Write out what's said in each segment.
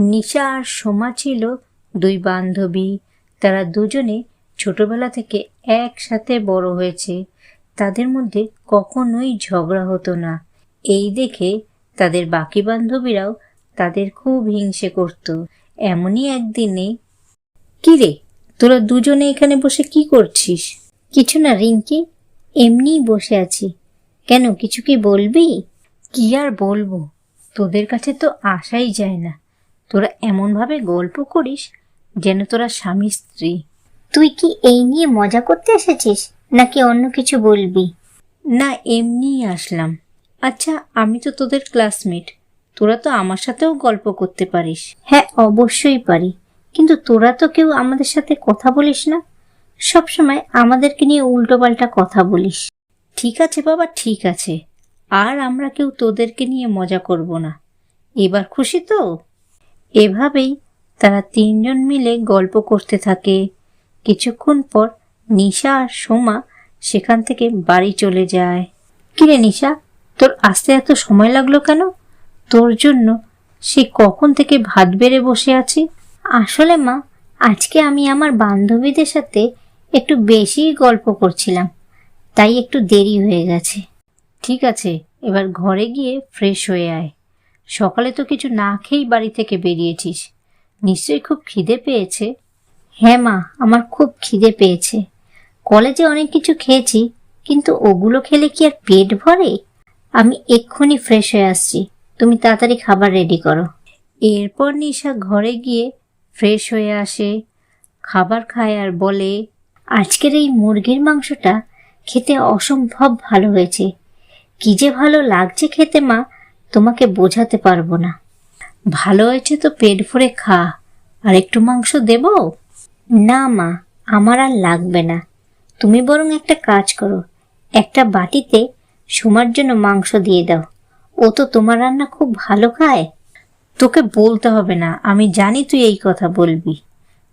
নিশা আর সোমা ছিল দুই বান্ধবী। তারা দুজনে ছোটবেলা থেকে একসাথে বড় হয়েছে। তাদের মধ্যে কখনোই ঝগড়া হতো না। এই দেখে তাদের বাকি বান্ধবীরাও তাদের খুব হিংসে করত। এমনই একদিনে, কিরে, তোরা দুজনে এখানে বসে কি করছিস? কিছু না রিঙ্কি, এমনিই বসে আছি। কেন, কিছু কি বলবি? কি আর বলবো, তোদের কাছে তো আসাই যায় না। তোরা এমনভাবে গল্প করিস যেন তোরা স্বামী স্ত্রী। তুই কি এই নিয়ে মজা করতে এসেছিস নাকি অন্য কিছু বলবি? না, এমনিই আসলাম। আচ্ছা, আমি তো তোদের ক্লাসমেট, তোরা তো আমার সাথেও গল্প করতে পারিস। হ্যাঁ, অবশ্যই পারি, কিন্তু তোরা তো কেউ আমাদের সাথে কথা বলিস না। সবসময় আমাদেরকে নিয়ে উল্টোপাল্টা কথা বলিস। ঠিক আছে বাবা, ঠিক আছে, আর আমরা কেউ তোদেরকে নিয়ে মজা করব না। এবার খুশি তো? এভাবেই তারা তিনজন মিলে গল্প করতে থাকে। কিছুক্ষণ পর নিশা আর সোমা সেখান থেকে বাড়ি চলে যায়। কিরে নিশা, তোর আসতে এত সময় লাগলো কেন? তোর জন্য সে কখন থেকে ভাত বেড়ে বসে আছি। আসলে মা, আজকে আমি আমার বান্ধবীদের সাথে একটু বেশি গল্প করছিলাম, তাই একটু দেরি হয়ে গেছে। ঠিক আছে, এবার ঘরে গিয়ে ফ্রেশ হয়ে আয়। সকালে তো কিছু না খেয়েই বাড়ি থেকে বেরিয়েছিস, নিশ্চয়ই খুব খিদে পেয়েছে। হ্যাঁ মা, আমার খুব খিদে পেয়েছে। কলেজে অনেক কিছু খেয়েছি, কিন্তু ওগুলো খেলে কি আর পেট ভরে? আমি এক্ষুনি ফ্রেশ হয়ে আসছি, তুমি তাড়াতাড়ি খাবার রেডি করো। এরপর নিশা ঘরে গিয়ে ফ্রেশ হয়ে আসে, খাবার খায় আর বলে, আজকের এই মুরগির মাংসটা খেতে অসম্ভব ভালো হয়েছে। কি যে ভালো লাগছে খেতে মা, তোমাকে বোঝাতে পারবো না। ভালো হয়েছে তো পেট ভরে খা, আর একটু মাংস দেব? না মা, আমার আর লাগবে না। তুমি বরং একটা কাজ করো, একটা বাটিতে সোমার জন্য মাংস দিয়ে দাও। ও তো তোমার রান্না খুব ভালো খায়। তোকে বলতে হবে না, আমি জানি তুই এই কথা বলবি,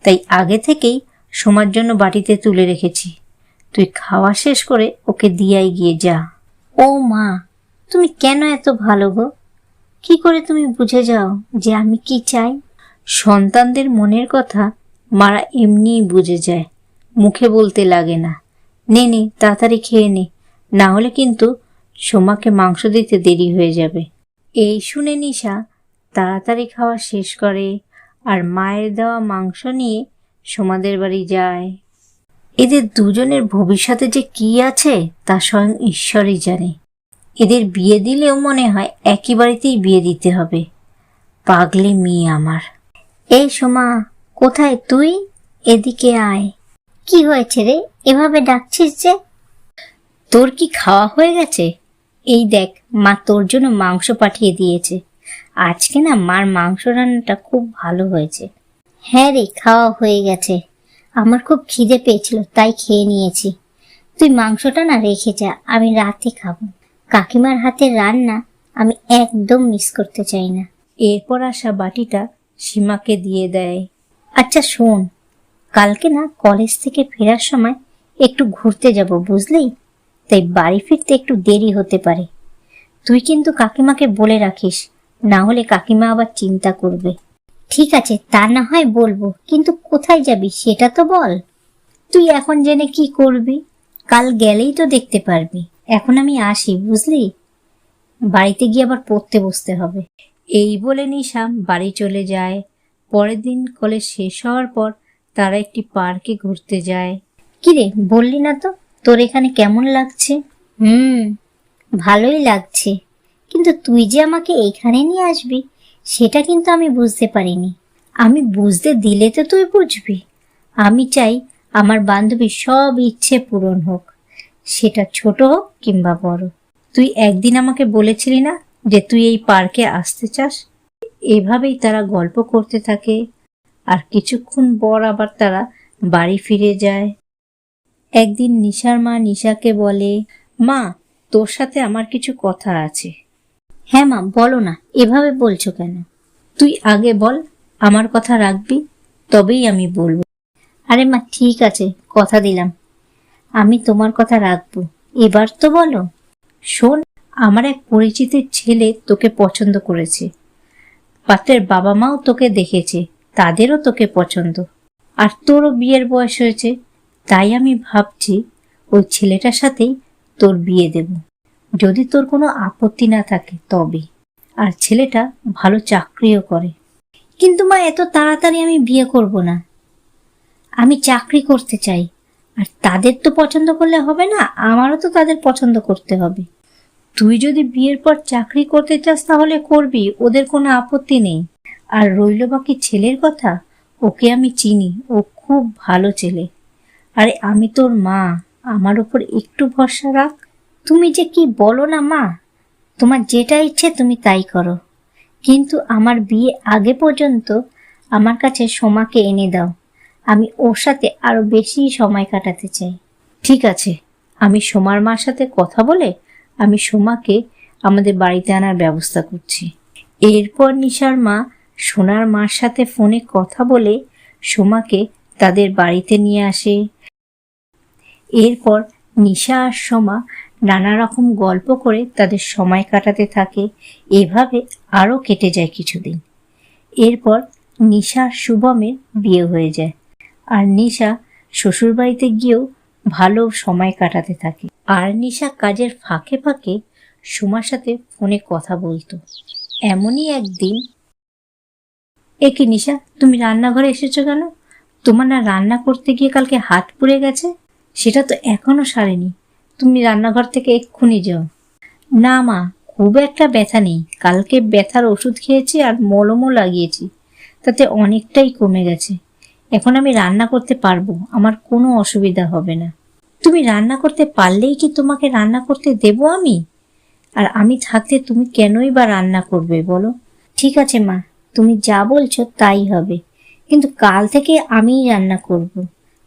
তাই আগে থেকেই সোমার জন্য বাটিতে তুলে রেখেছি। তুই খাওয়া শেষ করে ওকে দিয়াই গিয়ে যা। ও মা, তুমি কেন এত ভালো গো? কি করে তুমি বুঝে যাও যে আমি কি চাই? সন্তানদের মনের কথা মারা এমনিই বুঝে যায়, মুখে বলতে লাগে না। নে নে, তাড়াতাড়ি খেয়ে নে, না হলে কিন্তু সোমাকে মাংস দিতে দেরি হয়ে যাবে। এই শুনে নিশা তাড়াতাড়ি খাওয়া শেষ করে আর মায়ের দেওয়া মাংস নিয়ে সোমাদের বাড়ি যায়। এদের দুজনের ভবিষ্যতে যে কি আছে তা স্বয়ং ঈশ্বরই জানে। এদের বিয়ে দিলেও মনে হয় একই বাড়িতেই বিয়ে দিতে হবে। পাগলি মেয়ে আমার। এই সোমা, কোথায় তুই? এদিকে আয়। কি হয়েছে রে, এভাবে ডাকছিস যে? তোর কি খাওয়া হয়ে গেছে? এই দেখ, মা তোর জন্য মাংস পাঠিয়ে দিয়েছে। আজকে না মার মাংস রান্নাটা খুব ভালো হয়েছে। হ্যাঁ রে, খাওয়া হয়ে গেছে। আমার খুব খিদে পেয়েছিল, তাই খেয়ে নিয়েছি। তুই মাংসটা না রেখে যা, আমি রাতে খাবো। কাকিমার হাতের রান্না আমি একদম মিস করতে চাই না। এরপর আসা বাটিটা সীমাকে দিয়ে দেয়। আচ্ছা শোন, কালকে না কলেজ থেকে ফেরার সময় একটু ঘুরতে যাব, বুঝলি? তাই বাড়ি ফিরতে একটু দেরি হতে পারে। তুই কিন্তু কাকিমাকে বলে রাখিস, না হলে কাকিমা আবার চিন্তা করবে। ঠিক আছে, তা না হয় বলবো, কিন্তু কোথায় যাবি সেটা তো বল। তুই এখন জেনে কি করবি? কাল গেলেই তো দেখতে পারবি। এখন আমি আসি, বুঝলি? বাড়িতে গিয়ে আবার পড়তে বসতে হবে। এই বলে নিশা বাড়ি চলে যায়। পরের দিন কলেজ শেষ হওয়ার পর তারা একটি পার্কে ঘুরতে যায়। কিরে, বললি না তো তোর এখানে কেমন লাগছে? ভালোই লাগছে, কিন্তু তুই যে আমাকে এখানে নিয়ে আসবি সেটা কিন্তু আমি বুঝতে পারিনি। আমি বুঝতে দিলে তো তুই বুঝবি। আমি চাই আমার বান্ধবীর সব ইচ্ছে পূরণ হোক, সেটা ছোট হোক কিংবা বড়। তুই একদিন আমাকে বলেছিলি না যে তুই এই পার্কে আসতে চাস? এভাবেই তারা গল্প করতে থাকে আর কিছুক্ষণ পর আবার তারা বাড়ি ফিরে যায়। একদিন নিশার মা নিশাকে বলে, মা, তোর সাথে আমার কিছু কথা আছে। হ্যাঁ মা, বলো না, এভাবে বলছো কেন? তুই আগে বল, আমার কথা রাখবি, তবেই আমি বলবো। আরে মা, ঠিক আছে, কথা দিলাম, আমি তোমার কথা রাখবো। এবার তো বলো। শোন, আমার এক পরিচিতের ছেলে তোকে পছন্দ করেছে। পাত্রের বাবা মাও তোকে দেখেছে, তাদেরও তোকে পছন্দ, আর তোরও বিয়ের বয়স হয়েছে। তাই আমি ভাবছি ওই ছেলেটার সাথেই তোর বিয়ে দেব, যদি তোর কোনো আপত্তি না থাকে তবে। আর ছেলেটা ভালো চাকরিও করে। কিন্তু মা, এত তাড়াতাড়ি আমি বিয়ে করব না। আমি চাকরি করতে চাই। আর তাদের তো পছন্দ করলে হবে না, আমারও তো তাদের পছন্দ করতে হবে। তুই যদি বিয়ের পর চাকরি করতে চাস তাহলে করবি, ওদের কোনো আপত্তি নেই। আর রইল বাকি ছেলের কথা, ওকে আমি চিনি, ও খুব ভালো ছেলে। আরে আমি তোর মা, আমার উপর একটু ভরসা রাখ। তুমি যে কি বলো না মা, তোমার যেটা ইচ্ছে তুমি তাই করো, কিন্তু আমার বিয়ে আগে পর্যন্ত আমার কাছে সোমাকে এনে দাও। আমি ওর সাথে আরো বেশি সময় কাটাতে চাই। ঠিক আছে, আমি সোমার মার সাথে কথা বলে আমি সোমাকে আমাদের বাড়িতে আনার ব্যবস্থা করছি। এরপর নিশার মা সোনার মার সাথে ফোনে কথা বলে সোমাকে তাদের বাড়িতে নিয়ে আসে। এরপর নিশা আর সোমা নানা রকম গল্প করে তাদের সময় কাটাতে থাকে। এভাবে আরও কেটে যায় কিছুদিন। এরপর নিশা আর শুভমের বিয়ে হয়ে যায়, আর নিশা শ্বশুরবাড়িতে গিয়েও ভালো সময় কাটাতে থাকে। আর নিশা কাজের ফাঁকে ফাঁকে সোমার সাথে ফোনে কথা বলতো। এমনই একদিন, এ কি নিশা, তুমি রান্নাঘরে এসেছো কেন? তোমার না রান্না করতে গিয়ে কালকে হাত পুড়ে গেছে? সেটা তো এখনো সারেনি, তুমি রান্নাঘর থেকে এক্ষুনি যাও। না মা, খুব একটা ব্যথা নেই, কালকে ব্যথার ওষুধ খেয়েছি আর মলমও লাগিয়েছি, তাতে অনেকটাই কমে গেছে। এখন আমি রান্না করতে পারবো, আমার কোনো অসুবিধা হবে না। তুমি রান্না করতে পারলেই কি তোমাকে রান্না করতে দেবো আমি? আর আমি থাকতে তুমি কেনই বা রান্না করবে বলো? ঠিক আছে মা, তুমি যা বলছো তাই হবে, কিন্তু কাল থেকে আমিই রান্না করব,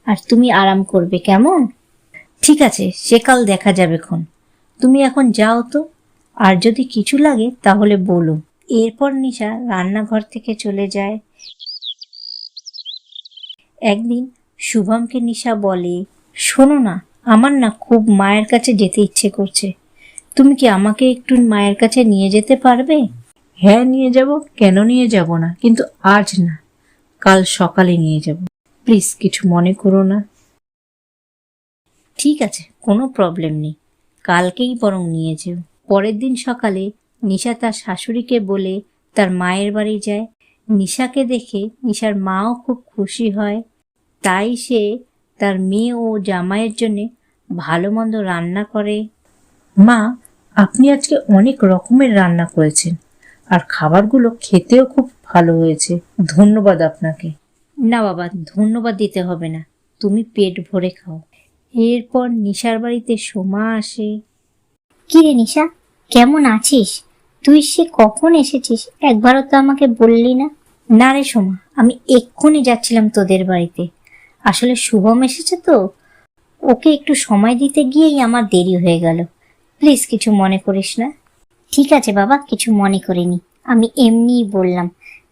আর তুমি আরাম করবে, কেমন? ঠিক আছে, সে কাল দেখা যাবে খন। তুমি এখন যাও তো, আর যদি কিছু লাগে তাহলে বলো। এরপর নিশা রান্নাঘর থেকে চলে যায়। একদিন শুভমকে নিশা বলে, শোনো না, আমার না খুব মায়ের কাছে যেতে ইচ্ছে করছে, তুমি কি আমাকে একটু মায়ের কাছে নিয়ে যেতে পারবে? হ্যাঁ নিয়ে যাব, কেন নিয়ে যাব না, কিন্তু আজ না, কাল সকালে নিয়ে যাব, প্লিজ কিছু মনে করো না। ঠিক আছে, কোনো প্রবলেম নেই, কালকেই বরং নিয়ে যেও। পরের দিন সকালে নিশা তার শাশুড়িকে বলে তার মায়ের বাড়ি যায়। নিশাকে দেখে নিশার মাও খুব খুশি হয়, তাই সে তার মেয়ে ও জামাইয়ের জন্যে ভালো মন্দ রান্না করে। মা, আপনি আজকে অনেক রকমের রান্না করেছেন, আর খাবারগুলো খেতেও খুব ভালো হয়েছে, ধন্যবাদ আপনাকে। না বাবা, ধন্যবাদ দিতে হবে না, তুমি পেট ভরে খাও। এরপর নিশার বাড়িতে সোমা আসে। কি রে নিশা, কেমন আছিস? তুই সে কখন এসেছিস, একবারও তো আমাকে বললি না। না রে সোমা, আমি এক্ষুনি যাচ্ছিলাম তোদের বাড়িতে। আসলে শুভম এসেছে তো, ওকে একটু সময় দিতে গিয়েই আমার দেরি হয়ে গেল। প্লিজ কিছু মনে করিস না। ঠিক আছে বাবা, কিছু মনে করিনি, আমি এমনিই বললাম।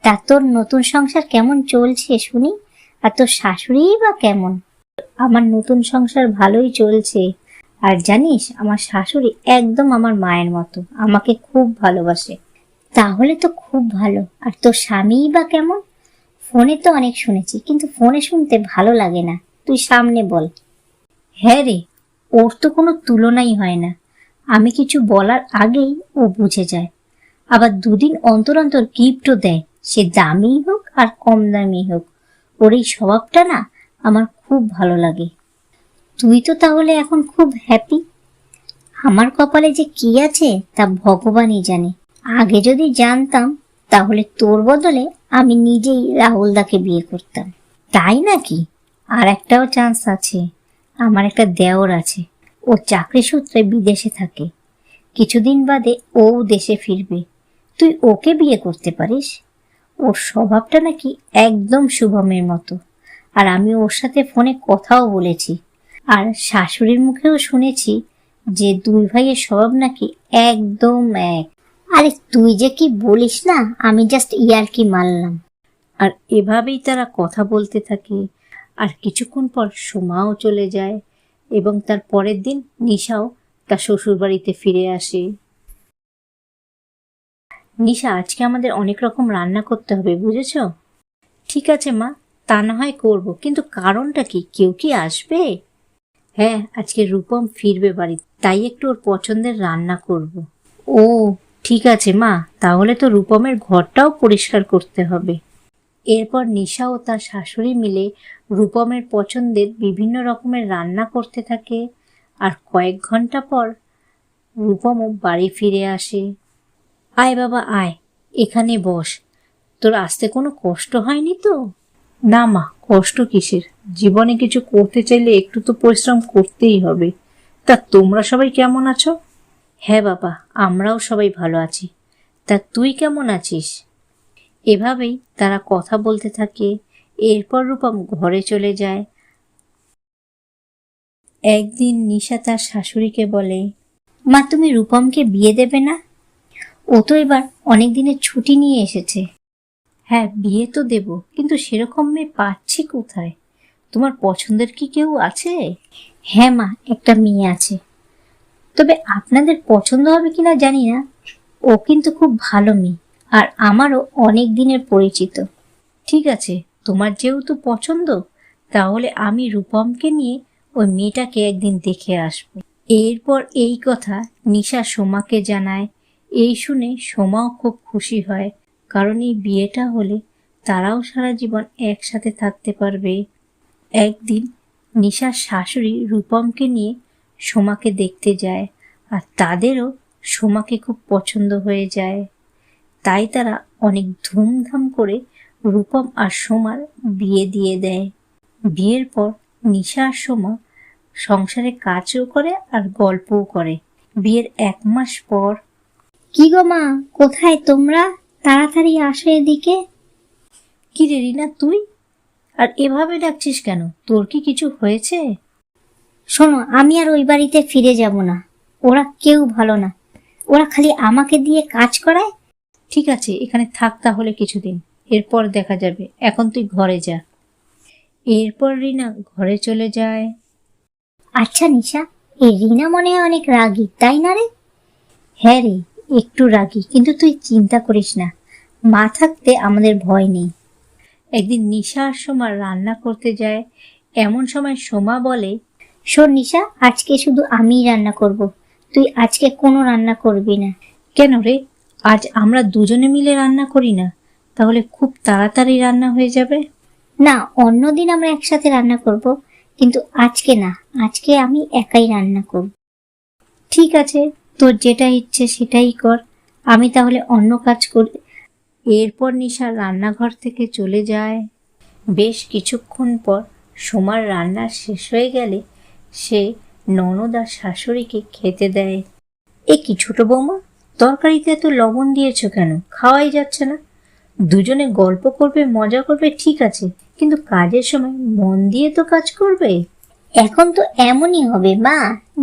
তা তোর নতুন সংসার কেমন চলছে শুনি? আর তোর শাশুড়িই বা কেমন? আমার নতুন সংসার ভালোই চলছে, আর জানিস আমার শাশুড়ি একদম আমার মায়ের মতো, আমাকে খুব ভালোবাসে। তাহলে তো খুব ভালো। আর তোর স্বামীই বা কেমন? ফোনে তো অনেক শুনেছি, কিন্তু ফোনে শুনতে ভালো লাগে না, তুই সামনে বল। হ্যাঁ রে, ওর তো কোনো তুলনাই হয় না, আমি কিছু বলার আগেই ও বুঝে যায়। আবার দুদিন অন্তর অন্তর গিফটও দেয়, সে দামি হোক আর কম দামি হোক। ওর এই স্বভাবটা না আমার খুব ভালো লাগে। তুই তো তাহলে এখন খুব হ্যাপি। আমার কপালে যে কি আছে তা ভগবানই জানে। আগে যদি জানতাম তাহলে তোর বদলে আমি নিজেই রাহুলদাকে বিয়ে করতাম। তাই নাকি? আর একটাও চান্স আছে, আমার একটা দেওর আছে, ও চাকরি সূত্রে বিদেশে থাকে, কিছুদিন বাদে ও দেশে ফিরবে, তুই ওকে বিয়ে করতে পারিস। ওর স্বভাবটা নাকি একদম শুভমের মতো, আর আমি ওর সাথে ফোনে কথাও বলেছি, আর শাশুড়ির মুখেও শুনেছি যে দুই ভাইয়ের স্বভাব নাকি একদম এক। আরে তুই যে কি বলিস না, আমি জাস্ট ইয়ার্কি মারলাম। আর এভাবেই তারা কথা বলতে থাকে। আর কিছুক্ষণ পর সোমাও চলে যায়, এবং তার পরের দিন নিশাও তার শ্বশুর বাড়িতে ফিরে আসে। নিশা, আজকে আমাদের অনেক রকম রান্না করতে হবে, বুঝেছো? ঠিক আছে মা, তা না হয় করবো, কিন্তু কারণটা কি? কেউ কি আসবে? হ্যাঁ, আজকে রূপম ফিরবে বাড়ি, তাই একটু ওর পছন্দের রান্না করব। ও ঠিক আছে মা, তাহলে তো রূপমের ঘরটাও পরিষ্কার করতে হবে। এরপর নিশা ও তার শাশুড়ি মিলে রূপমের পছন্দের বিভিন্ন রকমের রান্না করতে থাকে। আর কয়েক ঘন্টা পর রূপমও বাড়ি ফিরে আসে। আয় বাবা আয়, এখানে বস। তোর আসতে কোনো কষ্ট হয়নি তো? না মা, কষ্ট কিসের? জীবনে কিছু করতে চাইলে একটু তো পরিশ্রম করতেই হবে। তা তোমরা সবাই কেমন আছো? হ্যাঁ বাবা, আমরাও সবাই ভালো আছি। তা তুই কেমন আছিস? এভাবেই তারা কথা বলতে থাকে। এরপর রূপম ঘরে চলে যায়। একদিন নিশা তার শাশুড়িকে বলে, মা, তুমি রূপমকে বিয়ে দেবে না? ও তো এবার অনেক দিনের ছুটি নিয়ে এসেছে। হ্যাঁ, বিয়ে তো দেব, কিন্তু সেরকম মেয়ে পাচ্ছি কোথায়? তোমার পছন্দের কি কেউ আছে? হ্যাঁ মা, একটা মেয়ে আছে, তবে আপনাদের পছন্দ হবে কিনা জানি না। ও কিন্তু খুব ভালো মেয়ে, আর আমারও অনেক দিনের পরিচিত। ঠিক আছে, তোমার যেহেতু পছন্দ, তাহলে আমি রূপমকে নিয়ে ওই মেয়েটাকে একদিন দেখে আসব। এরপর এই কথা নিশা সোমাকে জানায়। এই শুনে সোমাও খুব খুশি হয়, কারণ এই বিয়েটা হলে তারাও সারা জীবন একসাথে থাকতে পারবে। একদিন নিশার শাশুড়ি রূপমকে নিয়ে সোমাকে দেখতে যায়, আর তাদেরও সোমাকে খুব পছন্দ হয়ে যায়। তাই তারা অনেক ধুমধাম করে রূপম আর সোমার বিয়ে দিয়ে দেয়। বিয়ের পর নিশা আর সোমা সংসারে কাজও করে আর গল্পও করে। বিয়ের 1 মাস পর, কি গো মা, কোথায় তোমরা? তাড়াতাড়ি আসো এদিকে। কি রে রিনা, তুই আর এভাবে ডাকছিস কেন? তোর কি কিছু হয়েছে? শোনো, আমি আর ওই বাড়িতে ফিরে যাব না। ওরা কেউ ভালো না, ওরা খালি আমাকে দিয়ে কাজ করায়। ঠিক আছে, এখানে থাক তাহলে কিছুদিন, এরপর দেখা যাবে। এখন তুই ঘরে যা। এরপর রিনা ঘরে চলে যায়। আচ্ছা নিশা, এই রিনা মনে হয় অনেক রাগী, তাই না রে? হ্যাঁ রে, একটু রাগী, কিন্তু তুই চিন্তা করিস না, মা থাকতে আমাদের ভয় নেই। একদিন নিশা আর সোমা রান্না করতে যায়। এমন সময় সোমা বলে, শোন নিশা, আজকে শুধু আমিই রান্না করব, তুই আজকে কোনো রান্না করবি না। কেন রে? আজ আমরা দুজনে মিলে রান্না করি না? তাহলে খুব তাড়াতাড়ি রান্না হয়ে যাবে। না, অন্যদিন আমরা একসাথে রান্না করব, কিন্তু আজকে না, আজকে আমি একাই রান্না করব। ঠিক আছে, তোর যেটা ইচ্ছে সেটাই কর, আমি তাহলে অন্য কাজ করি। এরপর নিশা রান্নাঘর থেকে চলে যায়। বেশ কিছুক্ষণ পর সোমার রান্না শেষ হয়ে গেলে সে ননদ আর শাশুড়িকে খেতে দেয়। এ কি ছোট বৌমা, তরকারিতে এত লবণ দিয়েছো কেন? খাওয়াই যাচ্ছে না। দুজনে গল্প করবে, মজা করবে, ঠিক আছে, কিন্তু কাজের সময় মন দিয়ে তো কাজ করবে। এখন তো এমনই হবে মা,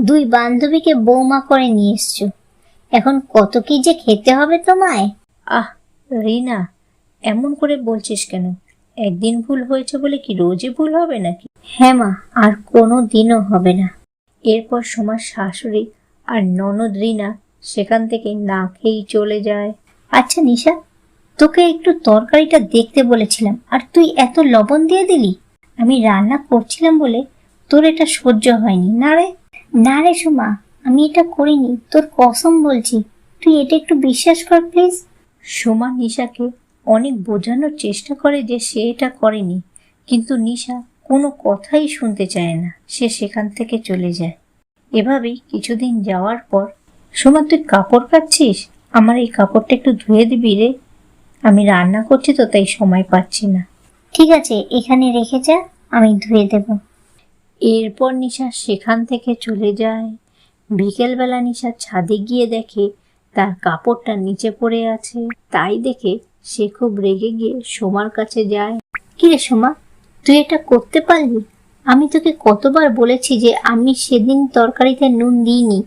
দুই বান্ধবীকে বৌমা করে নিয়ে এসছো, এখন কত কি যে খেতে হবে তোমায়। আহ রিনা, এমন করে বলছিস কেন? একদিন ভুল হয়েছে বলে কি রোজই ভুল হবে নাকি? হ্যাঁ মা, আর কোনো দিনও হবে না। এরপর সোমার শাশুড়ি আর ননদ রিনা সেখান থেকে না খেয়েই চলে যায়। আচ্ছা নিশা, তোকে একটু তরকারিটা দেখতে বলেছিলাম, আর তুই এত লবণ দিয়ে দিলি। আমি রান্না করছিলাম বলে তোর এটা সহ্য হয়নি না রে? না রে সুমা, আমি এটা করিনি, তোর কসম বলছি, তুই এটা একটু বিশ্বাস কর প্লিজ। সোমা নিশাকে অনেক বোঝানোর চেষ্টা করে যে সে এটা করেনি, কিন্তু নিশা কোনো কথাই শুনতে চায় না। সে সেখান থেকে চলে যায়। এভাবেই কিছুদিন যাওয়ার পর, সোমা তুই কাপড় কাচ্ছিস? আমার এই কাপড়টা একটু ধুয়ে দিবি রে, আমি রান্না করছি তো তাই সময় পাচ্ছি না। ঠিক আছে, এখানে রেখে যা, আমি ধুয়ে দেব। এরপর নিশা সেখান থেকে চলে যায়। বিকেলবেলা নিশা ছাদে গিয়ে দেখে তার কাপড়টা নিচে পড়ে আছে। তাই দেখে সে খুব রেগে গিয়ে সোমার কাছে যায়। কি রে সোমা, তুই এটা করতে পারলি? আমি তোকে কতবার বলেছি যে আমি সেদিন তরকারিতে নুন দিইনি,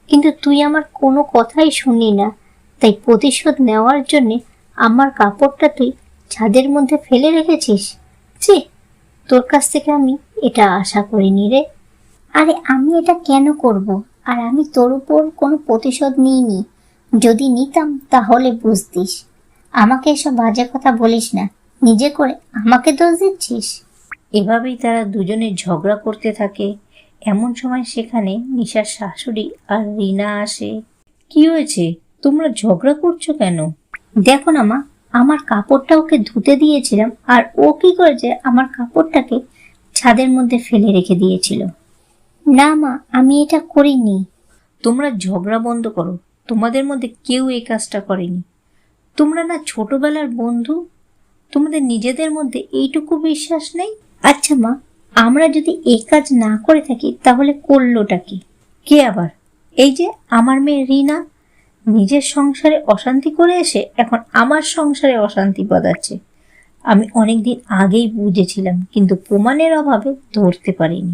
কিন্তু তুই আমার কোনো কথাই শুনলি না। তাই প্রতিশোধ নেওয়ার জন্যে আমার কাপড়টা তুই ছাদের মধ্যে ফেলে রেখেছিস। ছি, তোর কাছ থেকে আমি এটা আশা করিনি রে। আরে আমি এটা কেন করব? আর আমি তোর উপর কোনো প্রতিশোধ নিইনি, যদি নিতাম তাহলে বুঝতিস। আমাকে এসব বাজে কথা বলিস না, নিজে করে আমাকে দোষ দিচ্ছিস। এভাবেই তারা দুজনে ঝগড়া করতে থাকে। এমন সময় সেখানে নিশার শাশুড়ি আর রিনা আসে। কি হয়েছে, তোমরা ঝগড়া করছো কেন? দেখো না মা, আমার কাপড়টা ওকে ধুতে দিয়েছিলাম আর ও কি করেছে, আমার কাপড়টাকে ছাদের মধ্যে ফেলে রেখে দিয়েছিল। না মা, আমি এটা করিনি। তোমরা ঝগড়া বন্ধ করো, তোমাদের মধ্যে কেউ এই কাজটা করেনি। তোমরা না ছোটবেলার বন্ধু, তোমাদের নিজেদের মধ্যে এইটুকু বিশ্বাস নেই? আচ্ছা মা, আমরা যদি এই কাজ না করে থাকি তাহলে করলোটা কি? কে আবার? এই যে আমার মেয়ে রিনা, নিজের সংসারে অশান্তি করে এসে এখন আমার সংসারে অশান্তি বাঁধাচ্ছে। আমি অনেকদিন আগেই বুঝেছিলাম, কিন্তু প্রমাণের অভাবে ধরতে পারিনি।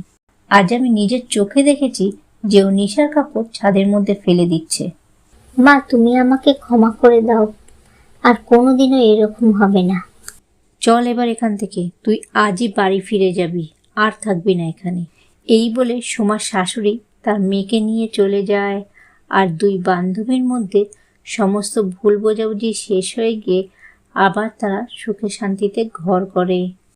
আজ আমি নিজের চোখে দেখেছি যে ও নিশার কাপড় ছাদের মধ্যে ফেলে দিচ্ছে। মা, তুমি আমাকে ক্ষমা করে দাও, আর কোনোদিনও এরকম হবে না। চল এবার এখান থেকে, তুই আজই বাড়ি ফিরে যাবি, আর থাকবি না এখানে। এই বলে সোমার শাশুড়ি তার মেয়েকে নিয়ে চলে যায়। আর দুই বান্ধবীর মধ্যে সমস্ত ভুল বোঝাবুঝি শেষ হয়ে গিয়ে আবার তারা সুখে শান্তিতে ঘর করে।